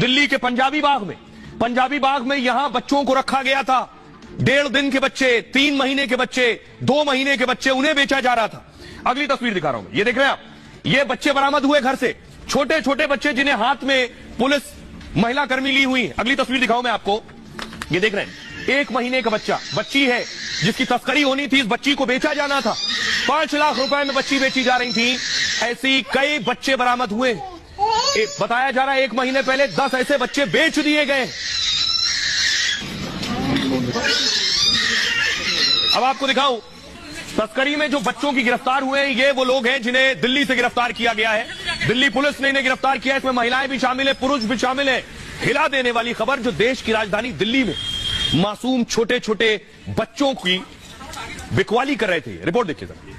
दिल्ली के पंजाबी बाग में यहां बच्चों को रखा गया था। 1.5 दिन के बच्चे, 3 महीने के बच्चे, 2 महीने के बच्चे, उन्हें बेचा जा रहा था। अगली तस्वीर दिखा रहा हूं, ये देख रहे हैं आप, ये बच्चे बरामद हुए घर से, छोटे छोटे बच्चे जिन्हें हाथ में पुलिस महिला कर्मी ली हुई। अगली तस्वीर दिखाऊं मैं आपको, ये देख रहे हैं 1 महीने का बच्ची है जिसकी तस्करी होनी थी, इस बच्ची को बेचा जाना था। 5 लाख रुपए में बच्ची बेची जा रही थी। ऐसी कई बच्चे बरामद हुए। बताया जा रहा है 1 महीने पहले 10 ऐसे बच्चे बेच दिए गए। अब आपको दिखाऊं, तस्करी में जो बच्चों की गिरफ्तार हुए हैं, ये वो लोग हैं जिन्हें दिल्ली से गिरफ्तार किया गया है। दिल्ली पुलिस ने इन्हें गिरफ्तार किया है। इसमें महिलाएं भी शामिल है, पुरुष भी शामिल है। हिला देने वाली खबर, जो देश की राजधानी दिल्ली में मासूम छोटे छोटे बच्चों की बिकवाली कर रहे थे। रिपोर्ट देखिए जरा।